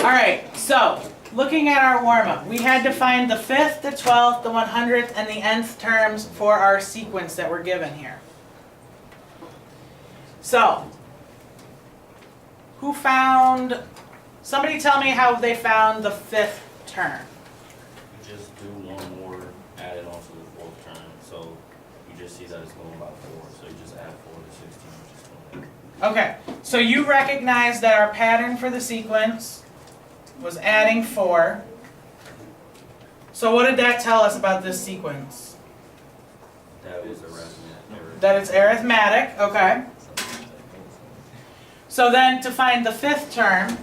Alright, so looking at our warm-up, we had to find the 5th, the 12th, the 100th, and the nth terms for our sequence that we're given here. So, who found, somebody tell me how they found the 5th term. You just do one more added onto the 4th term, so you just see that it's going by 4, so you just add 4 to 16, which is 20. Okay, so you recognize that our pattern for the sequence was adding 4. So what did that tell us about this sequence? That was arithmetic. That it's arithmetic, okay. So then to find the 5th term,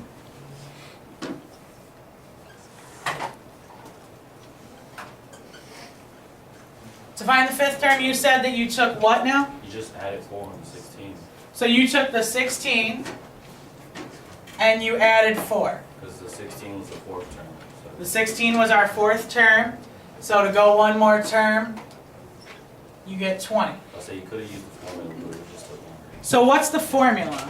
you said that you took what now? You just added 4 on 16. So you took the 16 and you added 4. Because the 16 was the 4th term. So The 16 was our 4th term. So to go one more term, you get 20. I'll say you could have used the formula, but it just took longer. So what's the formula?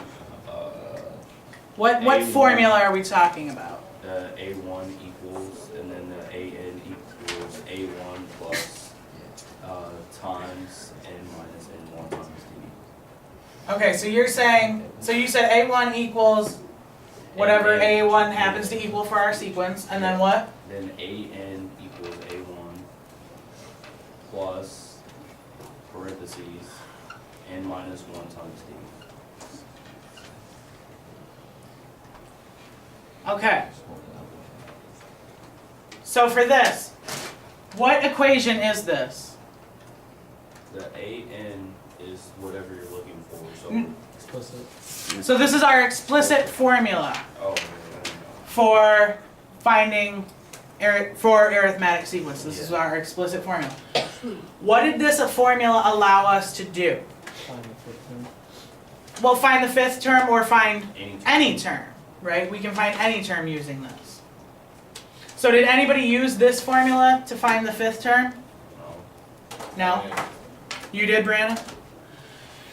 What A1. formula are we talking about? The A1 equals, and then the AN equals A1 plus times N minus N1 times D. Okay, so you're saying, so you said A1 equals whatever A1 happens to equal for our sequence, and then what? Then AN equals A1 plus parentheses N minus 1 times D. Okay. So for this, what equation is this? The AN is whatever you're looking for. So, Explicit. So this is our explicit formula oh, for finding for arithmetic sequence. This is our explicit formula. What did this formula allow us to do? Find the 5th term. Well, find the 5th term or find anytime. any term, right? We can find any term using this. So did anybody use this formula to find the 5th term? No. No? You did, Brandon?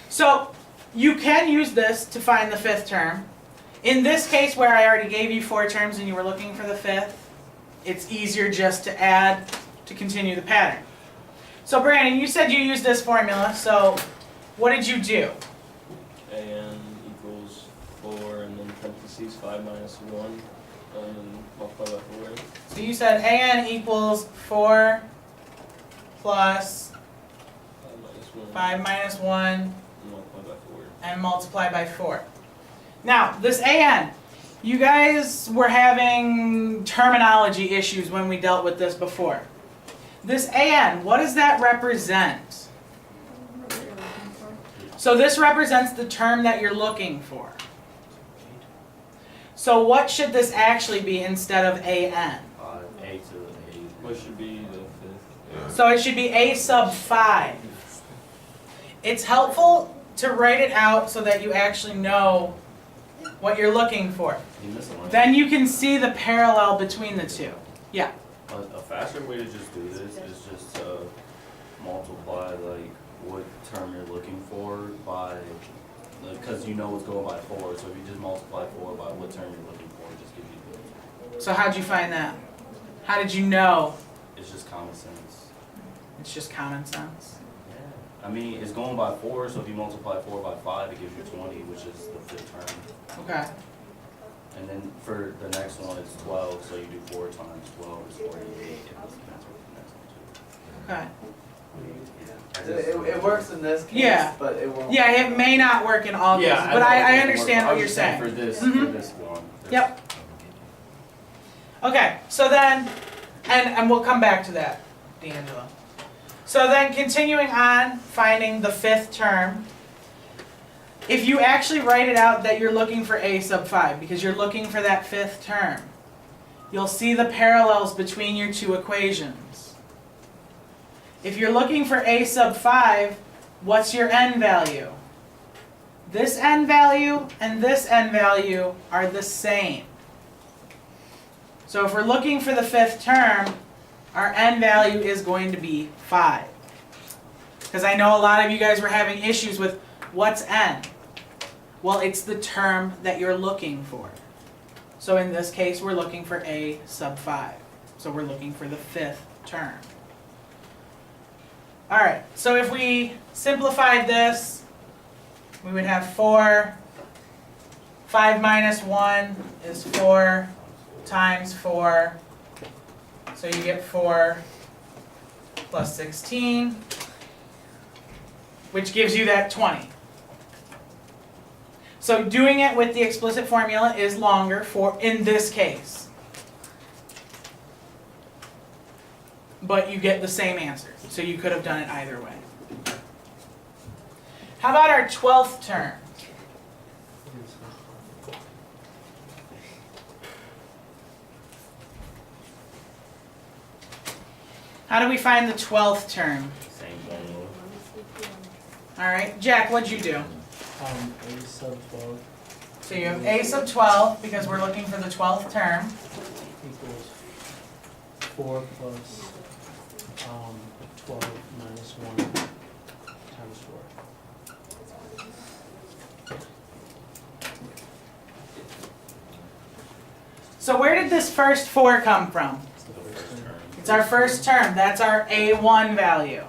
So you can use this to find the 5th term. In this case where I already gave you 4 terms and you were looking for the 5th, it's easier just to add to continue the pattern. So Brandon, you said you used this formula, so what did you do? AN equals 4 and then parentheses 5 minus 1 and then multiply by 4. So you said AN equals 4 plus 5 minus 1 and multiply by 4. and multiply by 4. Now, this AN, you guys were having terminology issues when we dealt with this before. This AN, what does that represent? So this represents the term that you're looking for. So what should this actually be instead of AN? A to the A. What should be the 5th? So it should be A sub 5. It's helpful to write it out so that you actually know what you're looking for. You missed one. Then you can see the parallel between the two. Yeah. A faster way to just do this is just to multiply like what term you're looking for by, because you know it's going by 4. So if you just multiply 4 by what term you're looking for, it just gives you the. So how'd you find that? How did you know? It's just common sense. It's just common sense. Yeah. I mean, it's going by 4, so if you multiply 4 by 5, it gives you 20, which is the 5th term. Okay. And then for the next one, it's 12, so you do 4 times 12 is 48, and that's the answer for the next one too. Okay. It works in this case, Yeah. but it won't. Yeah, it may not work in all cases, but I understand what you're saying. For this, Mhm. for this one. Yep. Okay, so then, and we'll come back to that, D'Angelo. So then continuing on, finding the 5th term. If you actually write it out that you're looking for A sub 5, because you're looking for that 5th term, you'll see the parallels between your two equations. If you're looking for A sub 5, what's your n value? This n value and this n value are the same. So if we're looking for the 5th term, our n value is going to be 5. Because I know a lot of you guys were having issues with what's n? Well, it's the term that you're looking for. So in this case, we're looking for a sub 5. So we're looking for the 5th term. All right, so if we simplified this, we would have 4. 5 minus 1 is 4 times 4. So you get 4 plus 16, which gives you that 20. So doing it with the explicit formula is longer for in this case. But you get the same answer. So you could have done it either way. How about our 12th term? How do we find the 12th term? Same formula. All right, Jack, what'd you do? A sub 12 So you have a sub 12 because we're looking for the 12th term. equals 4 plus 12 minus 1 times 4. So where did this first 4 come from? It's the first term. It's our first term. That's our A1 value.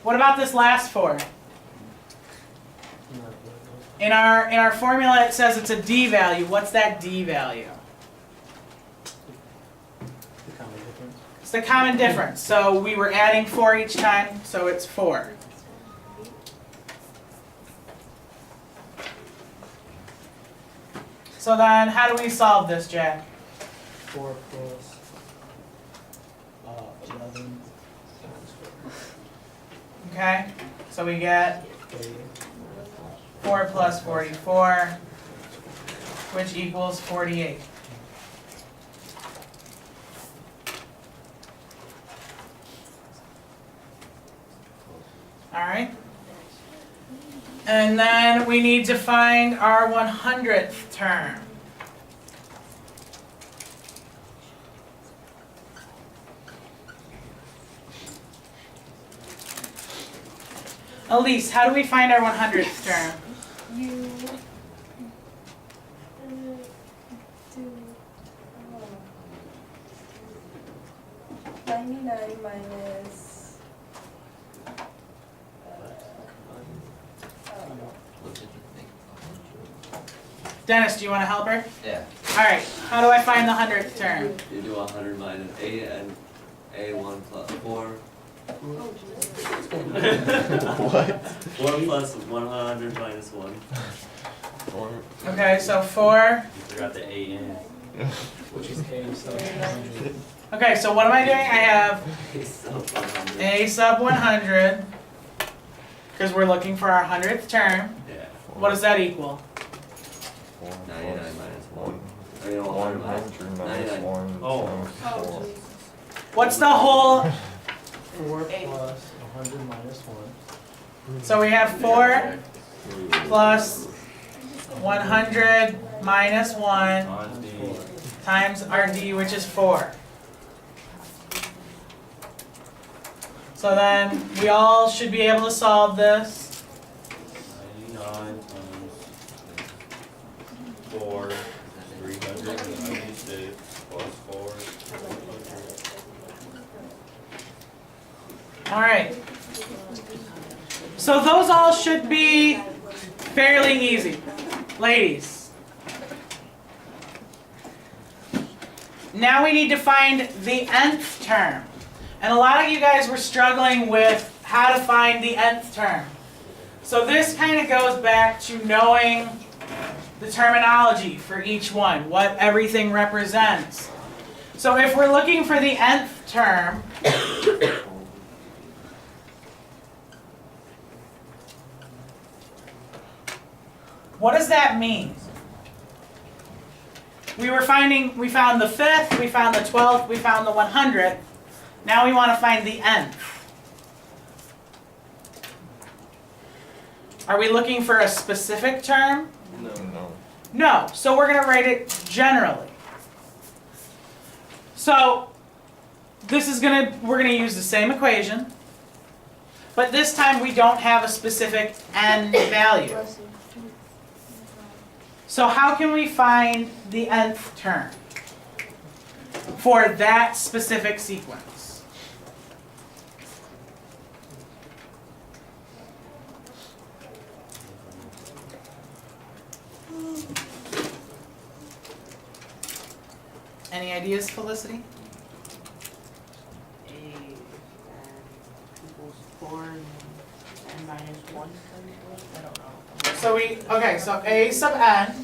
What about this last 4? Not In our formula it says it's a D value. What's that D value? the common difference. It's the common difference. So we were adding 4 each time, so it's 4. So then how do we solve this, Jack? 4 plus 11 times 4. Okay? So we get 30. 4 plus 44, which equals 48. All right? And then we need to find our 100th term. Elise, how do we find our 100th term? You do 99 minus Dennis, do you want to help her? Yeah, All right, how do I find the 100th term? you do 100 minus A and A1 plus 4. What? 4 plus 100 minus 1. Okay, so 4. You forgot the A in. Which is A sub 100. Okay, so what am I doing? I have So 100. A sub 100, because we're looking for our 100th term. Yeah. What does that equal? 99 minus 1. I mean, 100 100 minus minus 99. 1 Oh. times 4. What's the whole? 4 plus 100 minus 1. So we have 4 plus 100 minus 1 Times D. times our D, which is 4. So then we all should be able to solve this. 99 times 4, 396 plus 4. All right. So those all should be fairly easy. Ladies. Now we need to find the nth term. And a lot of you guys were struggling with how to find the nth term. So this kind of goes back to knowing the terminology for each one, what everything represents. So if we're looking for the nth term, what does that mean? We found the 5th, we found the 12th, we found the 100th. Now we want to find the nth. Are we looking for a specific term? No. No. No, so we're going to write it generally. So we're going to use the same equation, but this time we don't have a specific n value. So how can we find the nth term for that specific sequence? Any ideas, Felicity? A equals 4 and n minus 1. I don't know. So so a sub n,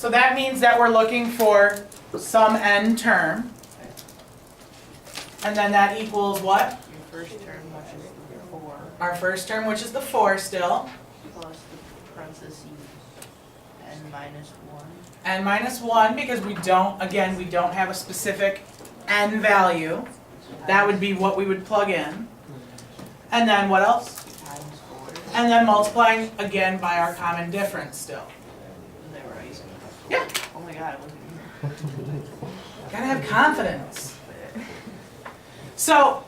so that means that we're looking for some n term. And then that equals what? Your first term, which is the 4, Our first term, which is the 4 still, plus the parentheses n minus 1. n minus 1, because we don't have a specific n value. That would be what we would plug in. And then what else? Times 4. And then multiplying again by our common difference still. Is that right? Yeah. Oh my god, it wasn't Gotta have confidence. So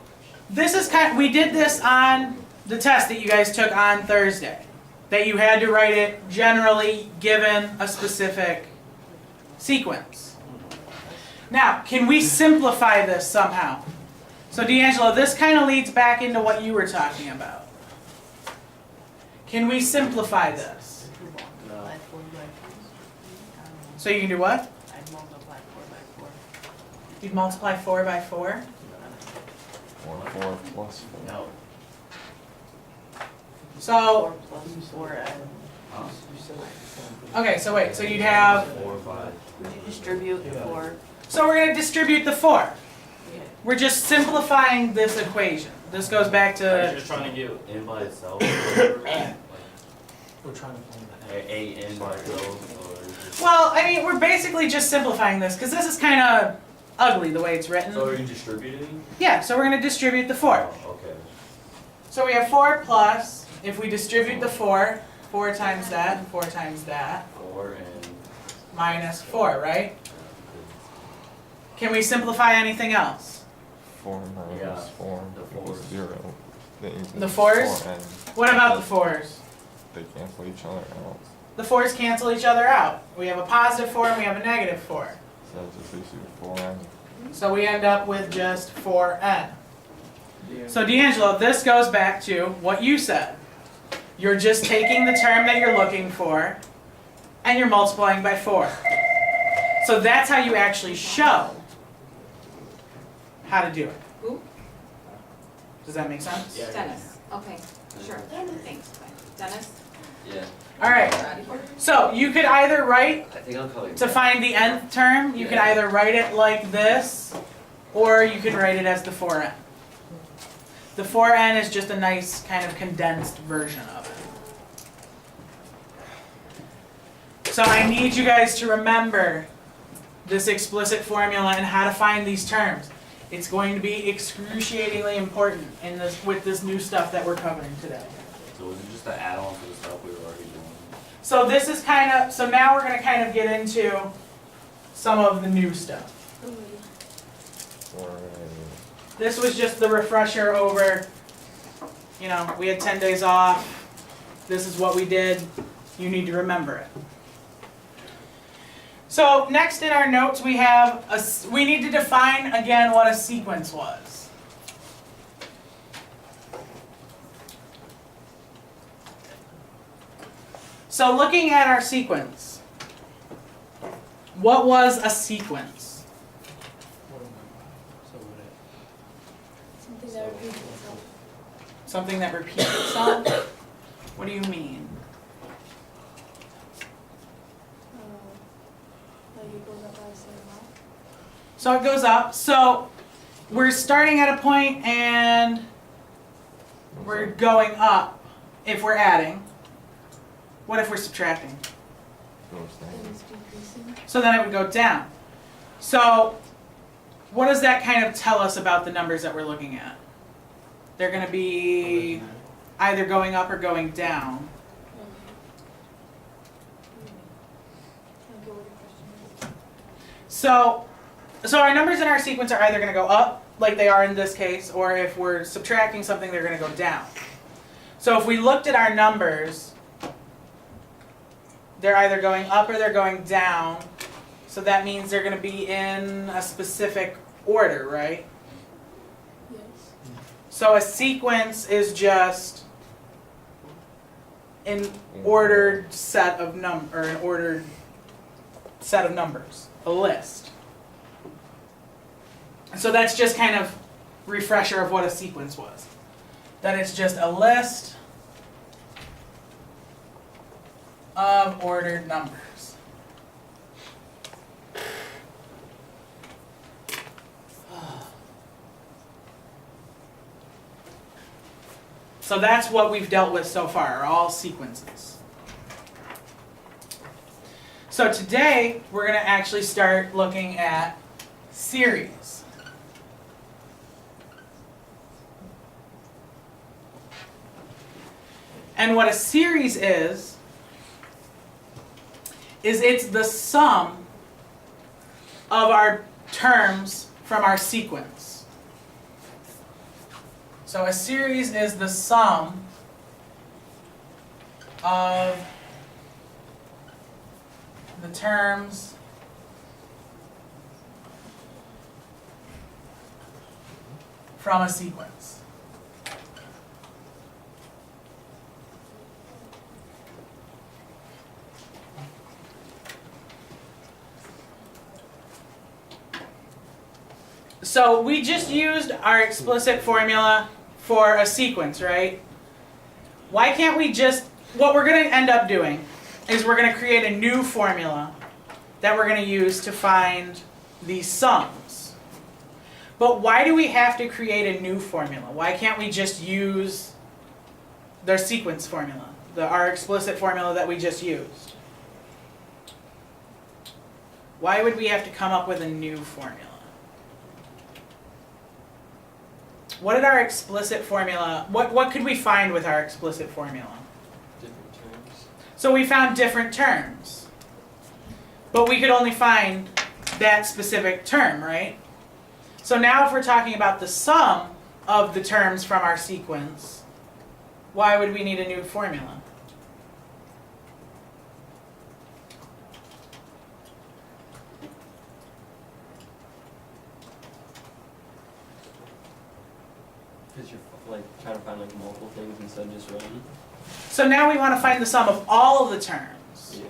this is we did this on the test that you guys took on Thursday. That you had to write it generally given a specific sequence. Now, can we simplify this somehow? So D'Angelo, this kind of leads back into what you were talking about. Can we simplify this? multiply 4 by 4. So you can do what? I'd multiply 4 by 4. You'd multiply 4 by 4? 4 plus 4. No. So, 4 plus 4n. okay, so wait, so you'd have, 4 by. Would you distribute the 4? so we're going to distribute the 4. Yeah. We're just simplifying this equation. This goes back Are you to, just trying to get n by itself? We're trying to find that. A n by itself, or just? well, I mean, we're basically just simplifying this because this is kind of ugly the way it's written. So are you distributing? Yeah, so we're going to distribute the 4. Oh, okay. So we have 4 plus, if we distribute the 4, 4 times that, and 4 times that, 4 and. minus 4, right? Can we simplify anything else? 4 minus Yeah, 4 the equals fours. 0. That equals The fours? 4n. What about the 4s? They cancel each other out. The 4s cancel each other out. We have a positive 4 and we have a negative 4. So that just leaves you with 4n. So we end up with just 4n. So D'Angelo, this goes back to what you said. You're just taking the term that you're looking for and you're multiplying by 4. So that's how you actually show how to do it. Who? Does that make sense? Yeah. Dennis. Okay, sure. Thanks. Bye. Dennis? Yeah, All right. So you could either write, I think I'll call you. to find the nth term, you could either write it like this, or you can write it as the 4n. The 4n is just a nice kind of condensed version of it. So I need you guys to remember this explicit formula and how to find these terms. It's going to be excruciatingly important in this with this new stuff that we're covering today. So is it just an add-on to the stuff we were already doing? So this is so now we're going to kind of get into some of the new stuff. 4n. This was just the refresher over, we had 10 days off. This is what we did. You need to remember it. So next in our notes we have, we need to define again what a sequence was. So looking at our sequence, what was a sequence? What am I? So would it? Something that repeats itself. Something that repeats itself? What do you mean? Like it goes up by the same amount. So it goes up. So we're starting at a point and we're going up if we're adding. What if we're subtracting? Goes And down. it's decreasing. So then it would go down. So what does that kind of tell us about the numbers that we're looking at? They're going to be either going up or going down. Can't go with the question. So our numbers in our sequence are either going to go up, like they are in this case, or if we're subtracting something, they're going to go down. So if we looked at our numbers, they're either going up or they're going down. So that means they're going to be in a specific order, right? Yes. So a sequence is just an ordered set of an ordered set of numbers, a list. So that's just kind of refresher of what a sequence was. That it's just a list of ordered numbers. So that's what we've dealt with so far, are all sequences. So today, we're going to actually start looking at series. And what a series is it's the sum of our terms from our sequence. So a series is the sum of the terms from a sequence. So we just used our explicit formula for a sequence, right? Why can't we just, what we're going to end up doing is we're going to create a new formula that we're going to use to find these sums. But why do we have to create a new formula? Why can't we just use their sequence formula, our explicit formula that we just used? Why would we have to come up with a new formula? What did our explicit formula, what could we find with our explicit formula? Different terms. So we found different terms. But we could only find that specific term, right? So now if we're talking about the sum of the terms from our sequence, why would we need a new formula? Because you're like trying to find like multiple things instead of just one. So now we want to find the sum of all of the terms. Yeah.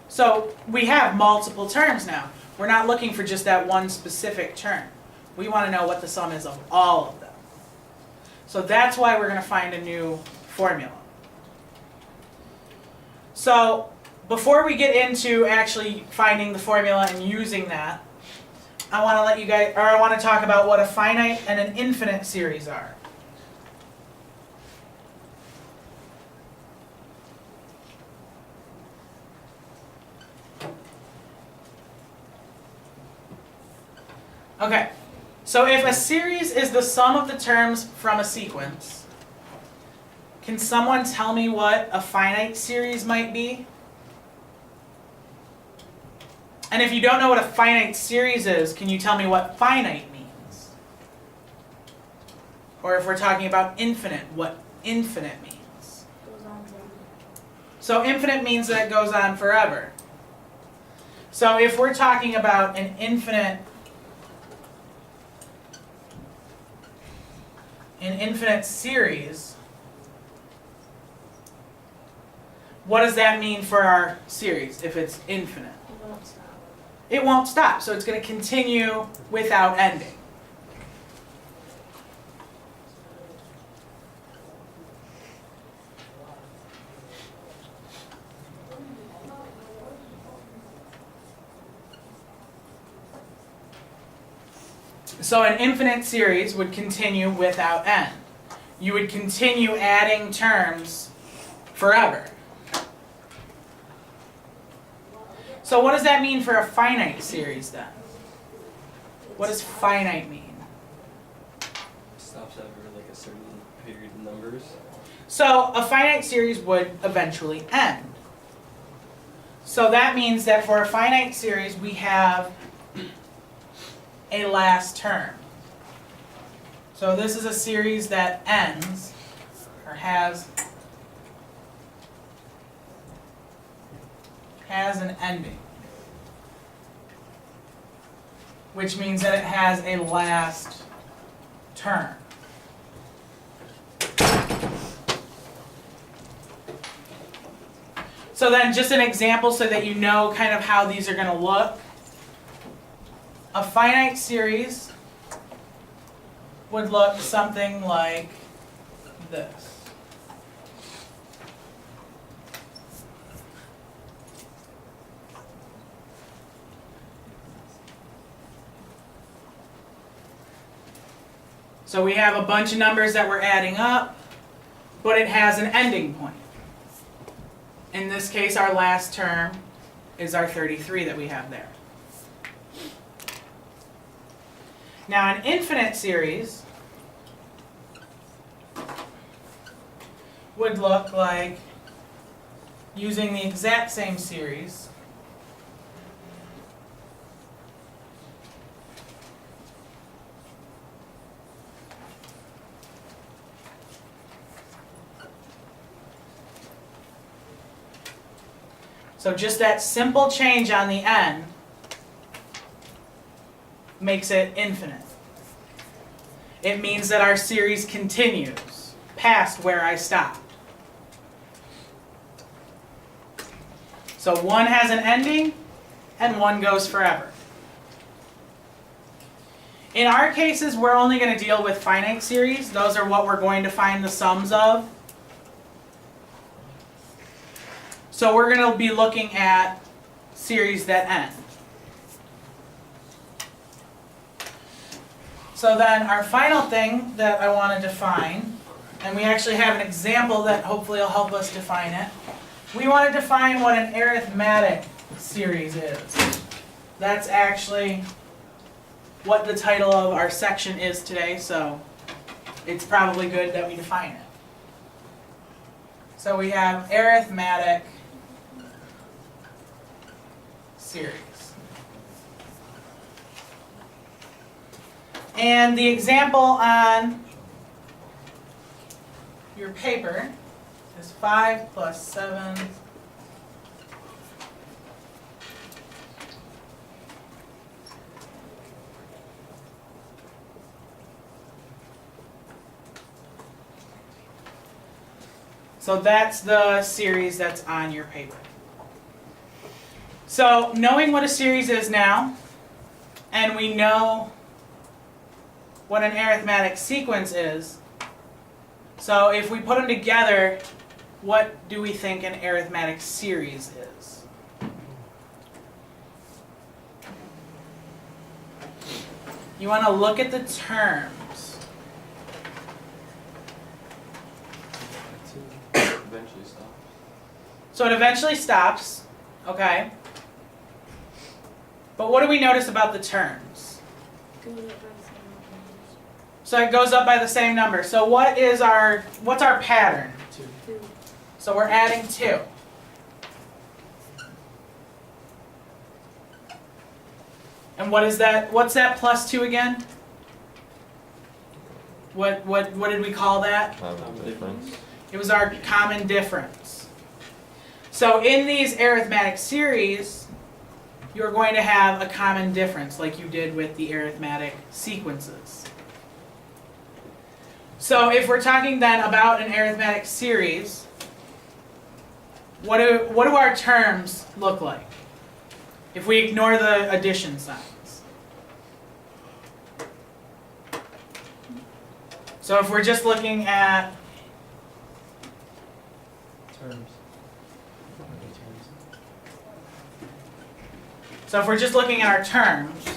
So we have multiple terms now. We're not looking for just that one specific term. We want to know what the sum is of all of them. So that's why we're going to find a new formula. So before we get into actually finding the formula and using that, I want to talk about what a finite and an infinite series are. Okay, so if a series is the sum of the terms from a sequence, can someone tell me what a finite series might be? And if you don't know what a finite series is, can you tell me what finite means? Or if we're talking about infinite, what infinite means? Goes on forever. So infinite means that it goes on forever. So if we're talking about an infinite series, what does that mean for our series if it's infinite? It won't stop. It won't stop, so it's going to continue without ending. So an infinite series would continue without end. You would continue adding terms forever. So what does that mean for a finite series then? What does finite mean? Stops after like a certain period of numbers. So a finite series would eventually end. So that means that for a finite series we have a last term. So this is a series that ends, or has has an ending, which means that it has a last term. So then just an example so that you know kind of how these are going to look. A finite series would look something like this. So we have a bunch of numbers that we're adding up, but it has an ending point. In this case, our last term is our 33 that we have there. Now, an infinite series would look like using the exact same series so just that simple change on the end makes it infinite. It means that our series continues past where I stopped. So one has an ending and one goes forever. In our cases, we're only going to deal with finite series. Those are what we're going to find the sums of. So we're going to be looking at series that end. So then our final thing that I want to define, and we actually have an example that hopefully will help us define it. We want to define what an arithmetic series is. That's actually what the title of our section is today, so it's probably good that we define it. So we have arithmetic series. And the example on your paper is 5 plus 7 So that's the series that's on your paper. So knowing what a series is now, and we know what an arithmetic sequence is, so if we put them together, what do we think an arithmetic series is? You want to look at the terms. Eventually stop. So it eventually stops, okay? But what do we notice about the terms? So it goes up by the same number. So what's our pattern? 2. So we're adding 2. And what is that? What's that plus 2 again? What did we call that? Common difference. It was our common difference. So in these arithmetic series, you're going to have a common difference like you did with the arithmetic sequences. So if we're talking then about an arithmetic series, what do our terms look like if we ignore the addition signs? So if we're just looking at Terms. So if we're just looking at our terms,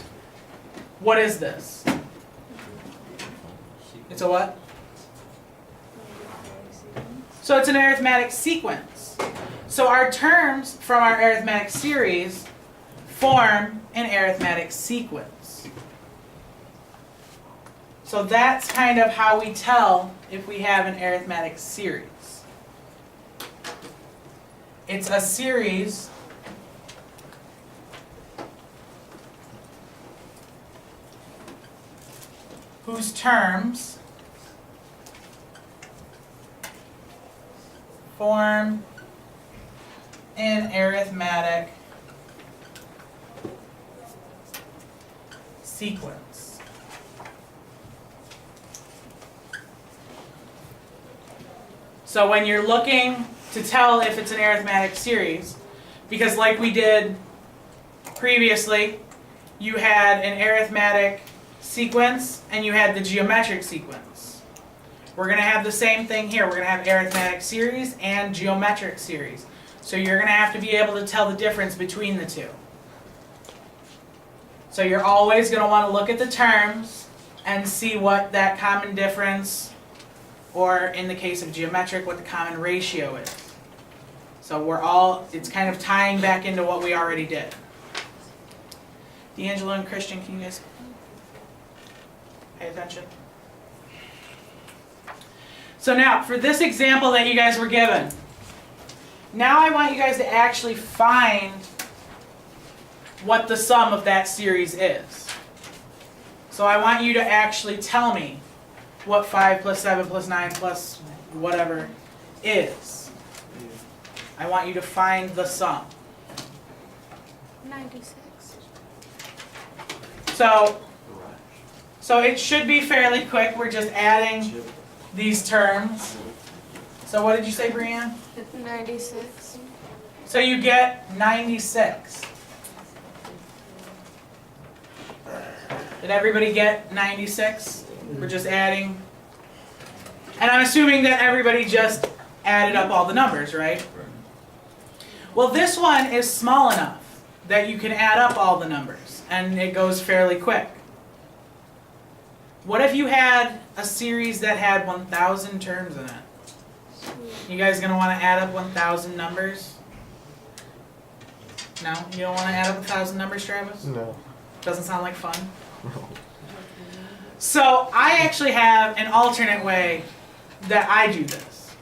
what is this? It's a what? So it's an arithmetic sequence. So our terms from our arithmetic series form an arithmetic sequence. So that's kind of how we tell if we have an arithmetic series. It's a series whose terms form in arithmetic sequence. So when you're looking to tell if it's an arithmetic series, because like we did previously, you had an arithmetic sequence and you had the geometric sequence. We're going to have the same thing here. We're going to have arithmetic series and geometric series. So you're going to have to be able to tell the difference between the two. So you're always going to want to look at the terms and see what that common difference, or in the case of geometric, what the common ratio is. So it's kind of tying back into what we already did. D'Angelo and Christian, can you guys pay attention? So now, for this example that you guys were given, now I want you guys to actually find what the sum of that series is. So I want you to actually tell me what 5 plus 7 plus 9 plus whatever is. I want you to find the sum. 96. So it should be fairly quick. We're just adding these terms. So what did you say, Brianne? 96. So you get 96. Did everybody get 96? We're just adding. And I'm assuming that everybody just added up all the numbers, right? Well, this one is small enough that you can add up all the numbers, and it goes fairly quick. What if you had a series that had 1,000 terms in it? You guys gonna want to add up 1,000 numbers? No? You don't want to add up 1,000 numbers, Travis? No. Doesn't sound like fun. So I actually have an alternate way that I do this.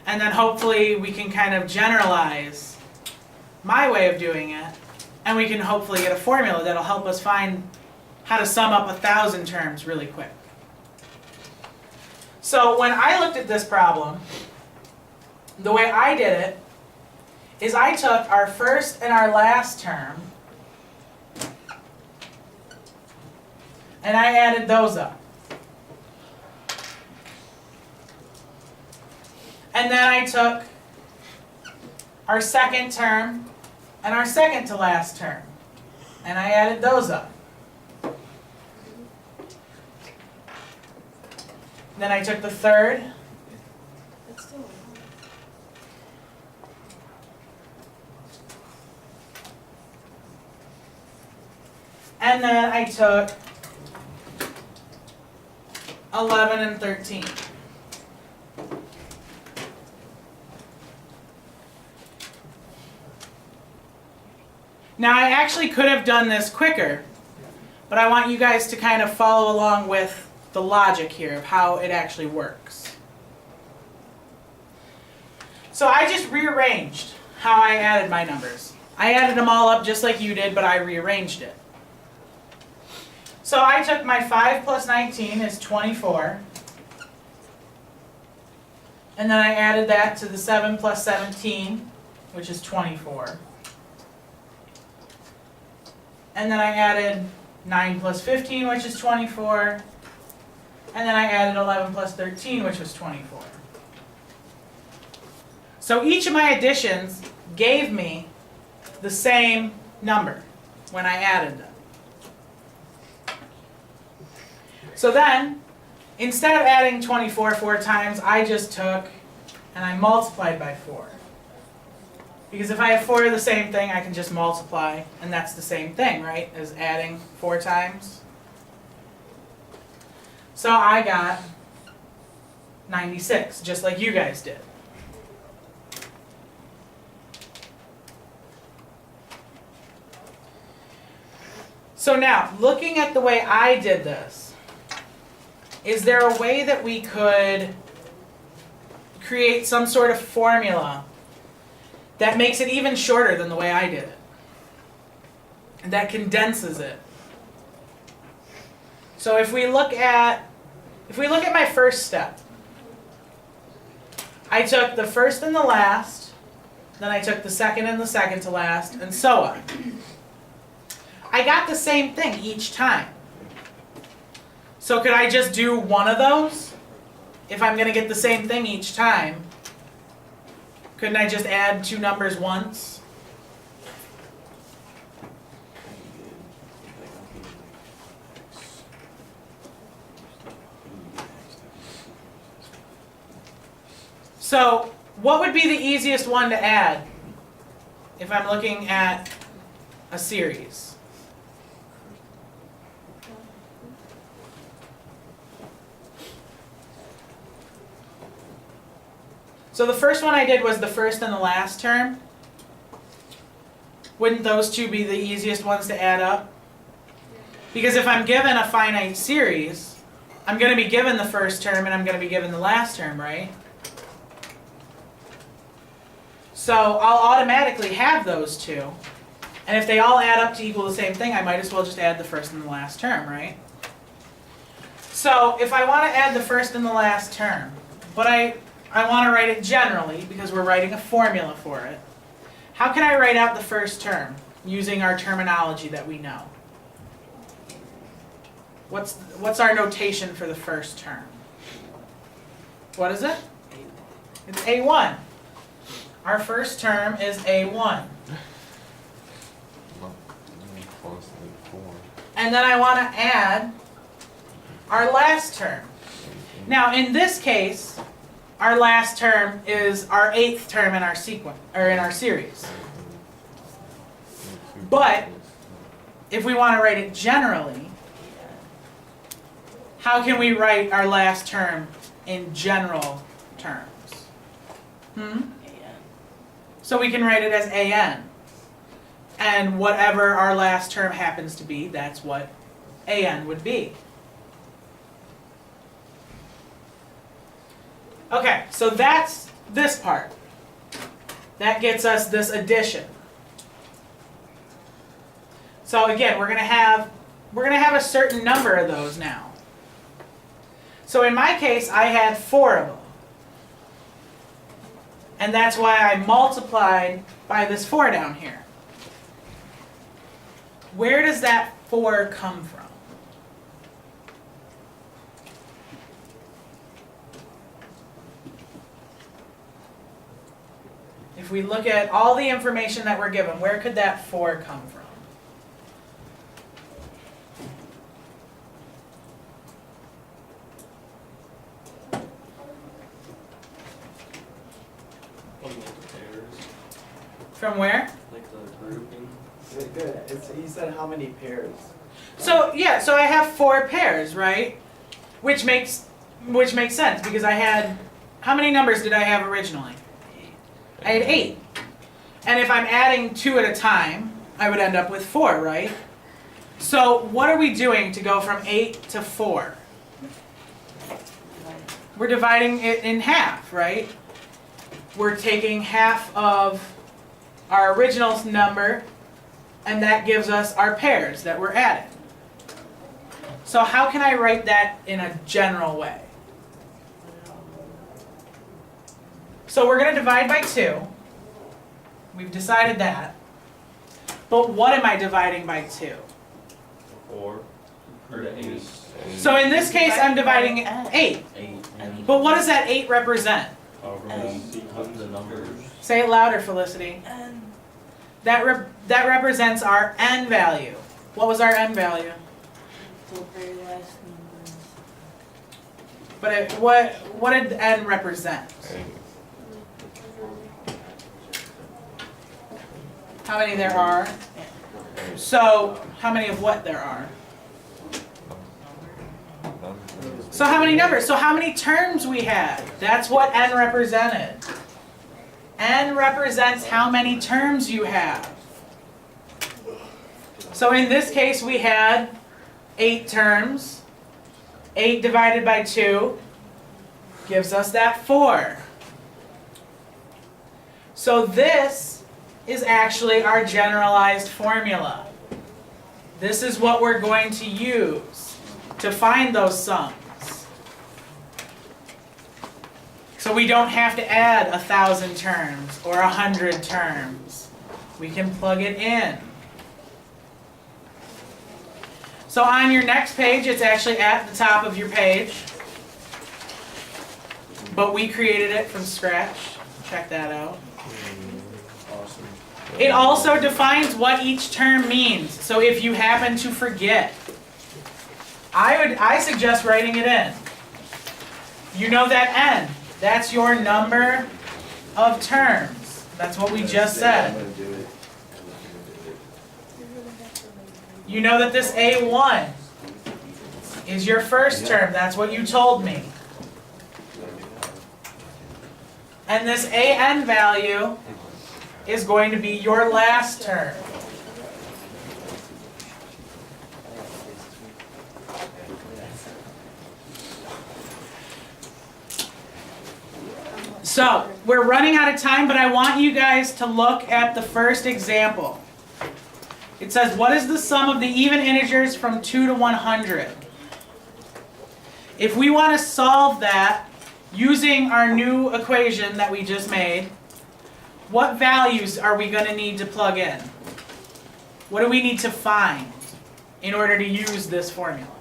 And then hopefully we can kind of generalize my way of doing it, and we can hopefully get a formula that'll help us find how to sum up 1,000 terms really quick. So when I looked at this problem, the way I did it is I took our first and our last term and I added those up. And then I took our second term and our second to last term, and I added those up. Then I took the third, That's still a lot. and then I took 11 and 13. Now I actually could have done this quicker, but I want you guys to kind of follow along with the logic here of how it actually works. So I just rearranged how I added my numbers. I added them all up just like you did, but I rearranged it. So I took my 5 plus 19 is 24. And then I added that to the 7 plus 17, which is 24. And then I added 9 plus 15, which is 24. And then I added 11 plus 13, which was 24. So each of my additions gave me the same number when I added them. So then, instead of adding 24 4 times, I just took and I multiplied by 4. Because if I have 4 of the same thing, I can just multiply, and that's the same thing, right, as adding 4 times. So I got 96, just like you guys did. So now, looking at the way I did this, is there a way that we could create some sort of formula that makes it even shorter than the way I did it? And that condenses it. So if we look at my first step, I took the first and the last, then I took the second and the second to last, and so on. I got the same thing each time. So could I just do one of those? If I'm going to get the same thing each time, couldn't I just add two numbers once? So what would be the easiest one to add if I'm looking at a series? So the first one I did was the first and the last term. Wouldn't those two be the easiest ones to add up? Because if I'm given a finite series, I'm going to be given the first term and I'm going to be given the last term, right? So I'll automatically have those two. And if they all add up to equal the same thing, I might as well just add the first and the last term, right? So if I want to add the first and the last term, but I want to write it generally because we're writing a formula for it, how can I write out the first term using our terminology that we know? What's our notation for the first term? What is it? It's A1. Our first term is A1. Well, close to 4. And then I want to add our last term. Now in this case, our last term is our 8th term in our sequence, or in our series. But if we want to write it generally, how can we write our last term in general terms? So we can write it as AN. And whatever our last term happens to be, that's what AN would be. Okay, so that's this part. That gets us this addition. So again, we're gonna have a certain number of those now. So in my case, I had 4 of them. And that's why I multiplied by this 4 down here. Where does that 4 come from? If we look at all the information that we're given, where could that 4 come from? Looking at the pairs, From where? like the grouping. Good. You said how many pairs? So yeah, so I have 4 pairs, right? Which makes sense because I had, how many numbers did I have originally? I had 8. And if I'm adding 2 at a time, I would end up with 4, right? So what are we doing to go from 8 to 4? We're dividing it in half, right? We're taking half of our original number, and that gives us our pairs that we're adding. So how can I write that in a general way? So we're going to divide by 2. We've decided that. But what am I dividing by 2? 4 or to 8. So in this case, I'm dividing 8. 8. But what does that 8 represent? However many the numbers. Say it louder, Felicity. That represents our n value. What was our n value? The very last number. But what did n represent? 8. How many there are? So how many of what there are? So how many numbers? So how many terms we had? That's what n represented. N represents how many terms you have. So in this case we had 8 terms. 8 divided by 2 gives us that 4. So this is actually our generalized formula. This is what we're going to use to find those sums. So we don't have to add 1,000 terms or 100 terms. We can plug it in. So on your next page, it's actually at the top of your page. But we created it from scratch. Check that out. Awesome. It also defines what each term means. So if you happen to forget, I suggest writing it in. You know that n, that's your number of terms. That's what we just I'm said. gonna do it. You know that this A1 is your first term. That's what you told me. And this AN value is going to be your last term. So, we're running out of time, but I want you guys to look at the first example. It says, what is the sum of the even integers from 2 to 100? If we want to solve that using our new equation that we just made, what values are we going to need to plug in? What do we need to find in order to use this formula?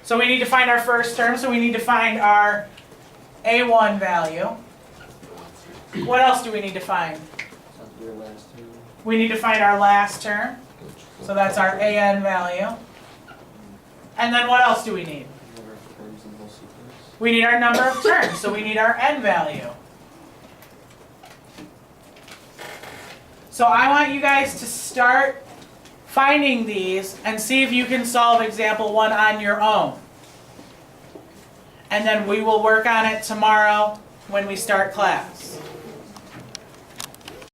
So we need to find our first term, so we need to find our A1 value. What else do we need to find? Your last term. We need to find our last term, so that's our AN value. And then what else do we need? Number of terms in whole sequence. We need our number of terms, so we need our N value. So I want you guys to start finding these and see if you can solve example 1 on your own. And then we will work on it tomorrow when we start class.